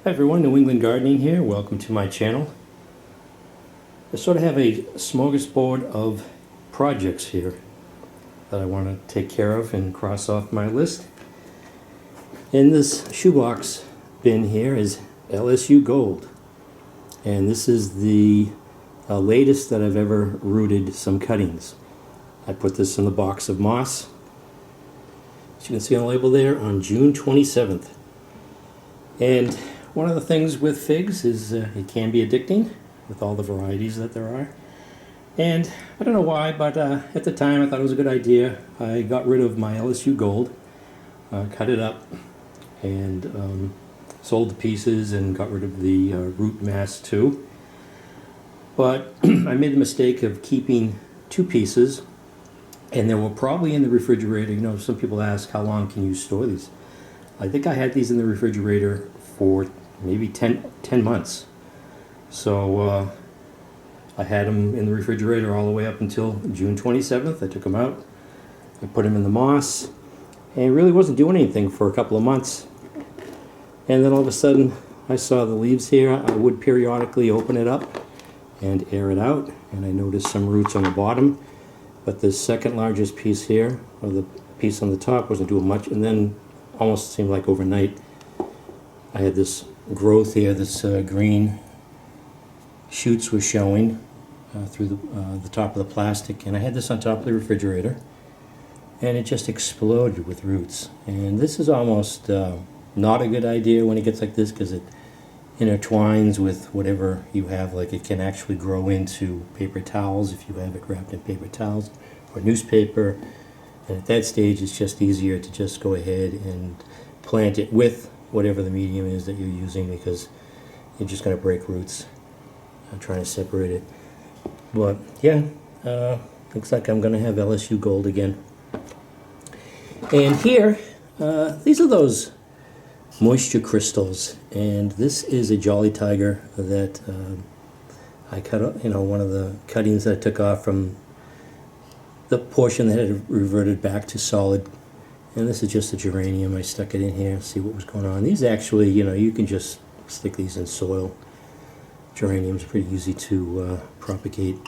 Hi everyone, New England Gardening here. Welcome to my channel. I sort of have a smorgasbord of projects here that I want to take care of and cross off my list. In this shoebox bin here is LSU Gold, and this is the latest that I've ever rooted some cuttings. I put this in the box of moss, as you can see on the label there, on June 27th. And one of the things with figs is it can be addicting with all the varieties that there are. And I don't know why, but at the time I thought it was a good idea. I got rid of my LSU Gold, cut it up, and sold the pieces and got rid of the root mass too. But I made the mistake of keeping two pieces, and they were probably in the refrigerator. You know, some people ask, how long can you store these? I think I had these in the refrigerator for maybe 10 months. So I had them in the refrigerator all the way up until June 27th. I took them out, I put them in the moss, and it really wasn't doing anything for a couple of months. And then all of a sudden I saw the leaves here. I would periodically open it up and air it out, and I noticed some roots on the bottom, but the second largest piece here, or the piece on the top, wasn't doing much. And then almost seemed like overnight I had this growth here, this green shoots were showing through the top of the plastic, and I had this on top of the refrigerator, and it just exploded with roots. And this is almost not a good idea when it gets like this, because it intertwines with whatever you have. Like, it can actually grow into paper towels if you have it wrapped in paper towels or newspaper, and at that stage it's just easier to just go ahead and plant it with whatever the medium is that you're using, because you're just going to break roots. I'm trying to separate it. But yeah, looks like I'm going to have LSU Gold again. And here, these are those moisture crystals, and this is a Jolly Tiger that I cut up, one of the cuttings that I took off from the portion that had reverted back to solid. And this is just a geranium. I stuck it in here, see what was going on. These actually, you can just stick these in soil. Geranium's pretty easy to propagate.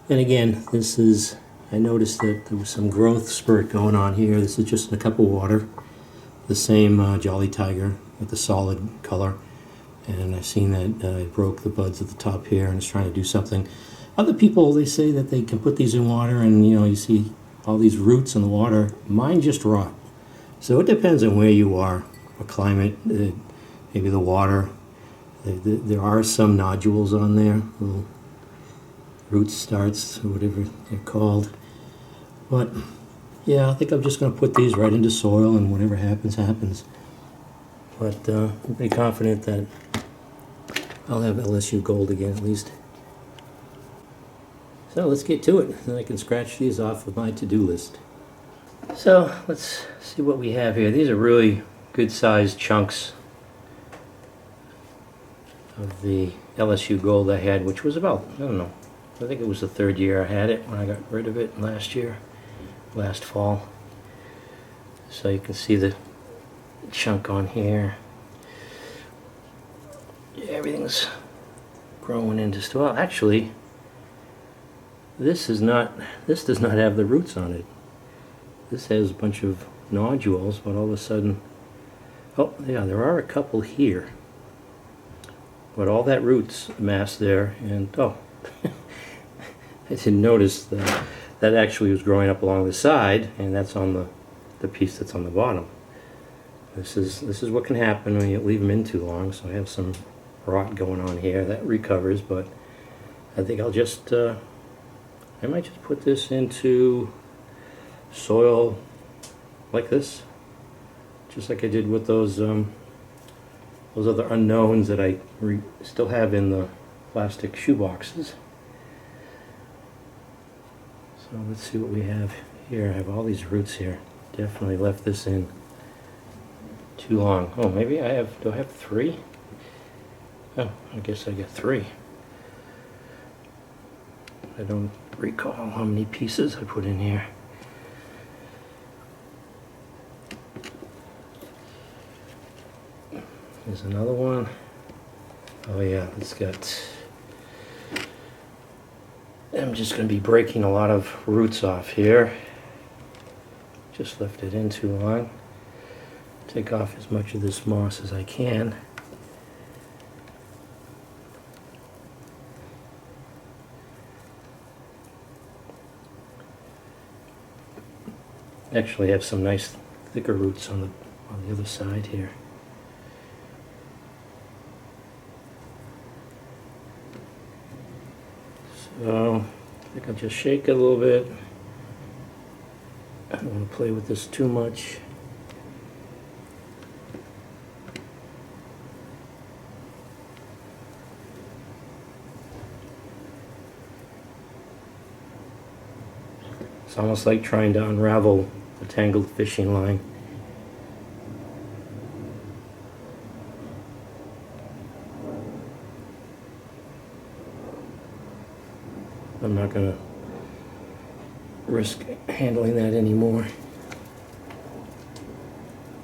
And again, this is, I noticed that there was some growth spurt going on here. This is just in a cup of water. The same Jolly Tiger with the solid color. And I've seen that it broke the buds at the top here and it's trying to do something. Other people, they say that they can put these in water and, you see all these roots in the water. Mine just rot. So it depends on where you are, what climate, maybe the water. There are some nodules on there, little root starts, or whatever they're called. But yeah, I think I'm just going to put these right into soil, and whatever happens, happens. But I'm pretty confident that I'll have LSU Gold again, at least. So let's get to it, then I can scratch these off of my to-do list. So let's see what we have here. These are really good sized chunks of the LSU Gold I had, which was about, I don't know, I think it was the third year I had it when I got rid of it last fall. So you can see the chunk on here. Yeah, everything's growing into, well, actually, this does not have the roots on it. This has a bunch of nodules, but all of a sudden, oh yeah, there are a couple here. But all that roots mass there, and oh, I didn't notice that actually was growing up along the side, and that's on the piece that's on the bottom. This is what can happen when you leave them in too long. So I have some rot going on here that recovers, but I think I'll just I might just put this into soil like this, just like I did with those other unknowns that I still have in the plastic shoe boxes. So let's see what we have here. I have all these roots here. Definitely left this in too long. Oh, maybe do I have 3? Oh, I guess I got 3. I don't recall how many pieces I put in here. There's another one. Oh yeah, it's got... I'm just going to be breaking a lot of roots off here. Just left it in too long. Take off as much of this moss as I can. Actually have some nice thicker roots on the other side here. So I think I'll just shake it a little bit. I don't want to play with this too much. It's almost like trying to unravel a tangled fishing line. I'm not going to risk handling that anymore.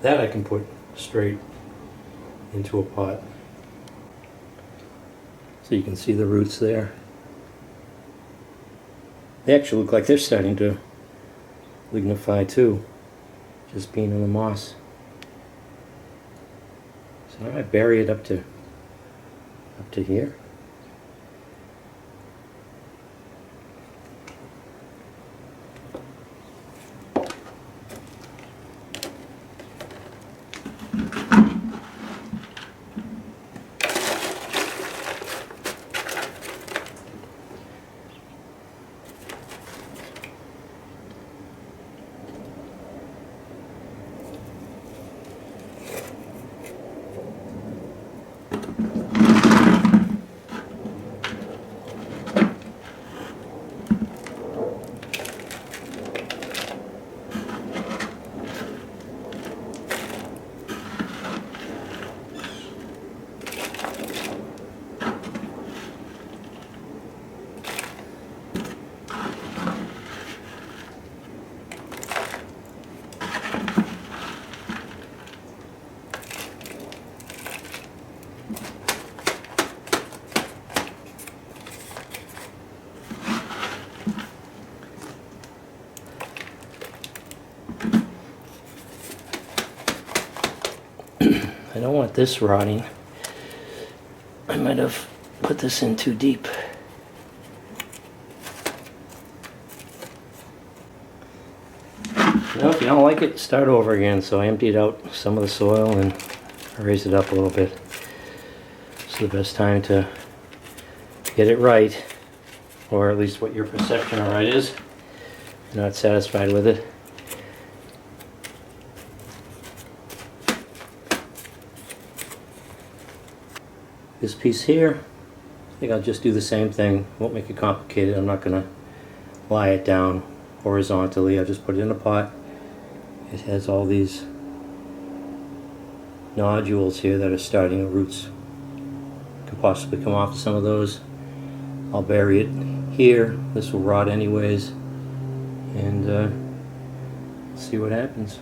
That I can put straight into a pot. So you can see the roots there. They actually look like they're starting to lignify too, just being in the moss. So now I bury it up to here. I don't want this rotting. I might have put this in too deep. You know, if you don't like it, start over again. So I emptied out some of the soil and raised it up a little bit. It's the best time to get it right, or at least what your perception of right is. If you're not satisfied with it. This piece here, I think I'll just do the same thing. Won't make it complicated. I'm not going to lie it down horizontally. I'll just put it in a pot. It has all these nodules here that are starting. Roots could possibly come off some of those. I'll bury it here. This will rot anyways, and see what happens.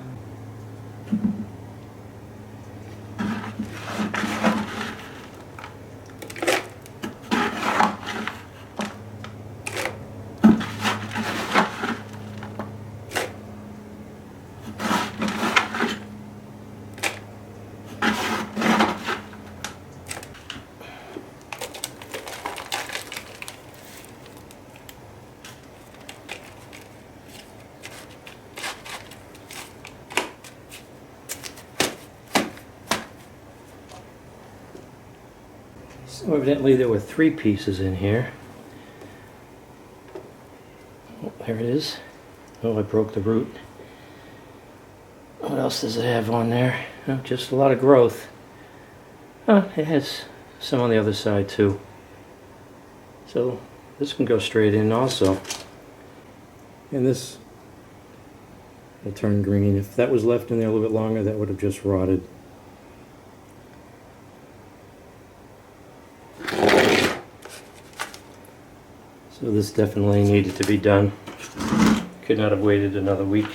So evidently there were 3 pieces in here. Oh, there it is. Oh, I broke the root. What else does it have on there? Oh, just a lot of growth. Oh, it has some on the other side too. So this can go straight in also. And this will turn green. If that was left in there a little bit longer, that would have just rotted. So this definitely needed to be done. Could not have waited another week.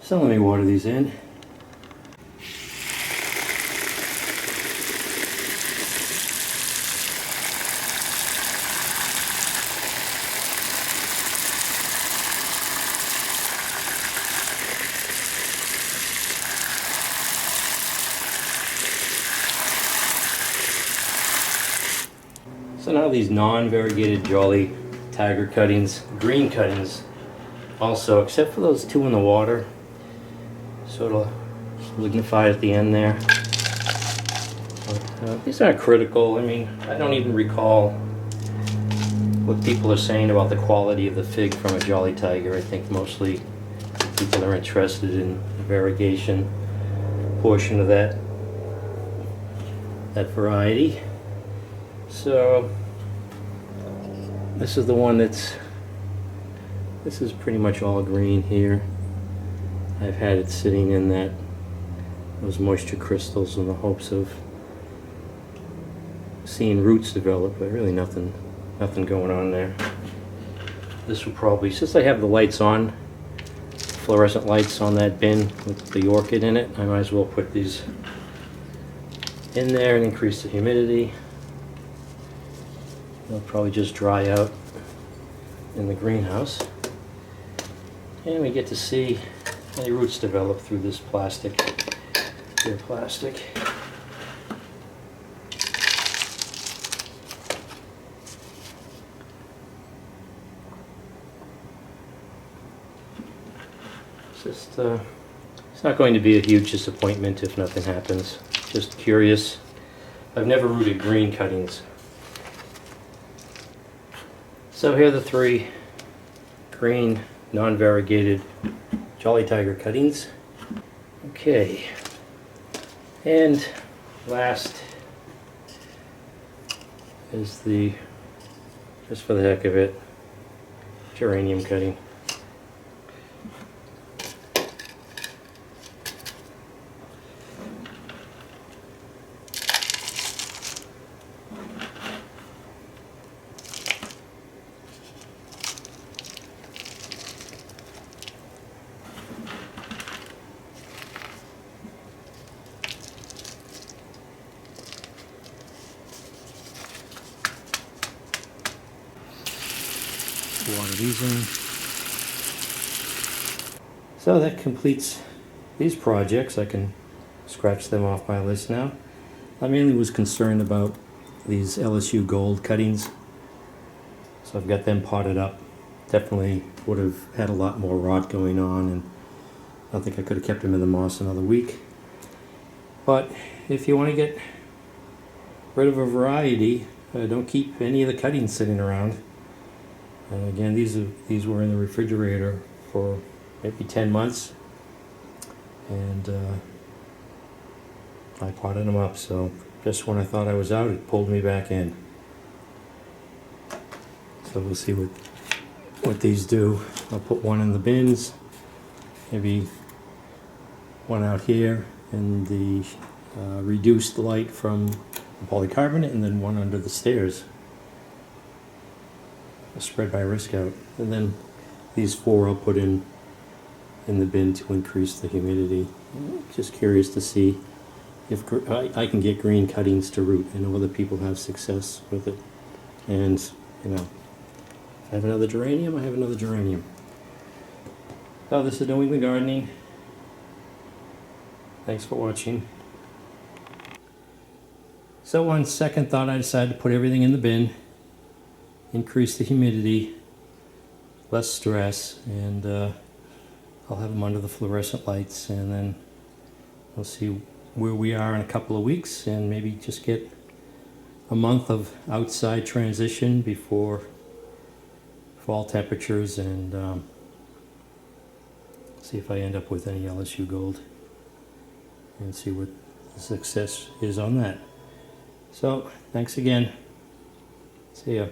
So let me water these in. So now these non-variegated Jolly Tiger cuttings, green cuttings, also, except for those two in the water, sort of lignify at the end there. But, these aren't critical. I mean, I don't even recall what people are saying about the quality of the fig from a Jolly Tiger. I think mostly people are interested in the variegation portion of that variety. So this is the one this is pretty much all green here. I've had it sitting in those moisture crystals in the hopes of seeing roots develop, but really nothing going on there. This will probably, since I have the lights on, fluorescent lights on that bin with the orchid in it, I might as well put these in there and increase the humidity. They'll probably just dry out in the greenhouse. And we get to see any roots develop through this plastic, clear plastic. It's not going to be a huge disappointment if nothing happens. Just curious. I've never rooted green cuttings. So here are the three green, non-variegated Jolly Tiger cuttings. Okay, and last is the, just for the heck of it, geranium cutting. Water these in. So that completes these projects. I can scratch them off my list now. I mainly was concerned about these LSU Gold cuttings, so I've got them potted up. Definitely would have had a lot more rot going on, and I don't think I could have kept them in the moss another week. But if you want to get rid of a variety, don't keep any of the cuttings sitting around. And again, these were in the refrigerator for maybe 10 months, and I potted them up. So just when I thought I was out, it pulled me back in. So we'll see what these do. I'll put one in the bins, maybe one out here in the reduced light from the polycarbonate, and then one under the stairs. Spread my risk out, and then these four I'll put in the bin to increase the humidity. Just curious to see if I can get green cuttings to root. I know other people have success with it, and you know, I have another geranium. I have another geranium. Oh, this is New England Gardening. Thanks for watching. So on second thought, I decided to put everything in the bin. Increase the humidity, less stress, and I'll have them under the fluorescent lights, and then we'll see where we are in a couple of weeks, and maybe just get a month of outside transition before fall temperatures, and see if I end up with any LSU Gold, and see what the success is on that. So thanks again. See ya.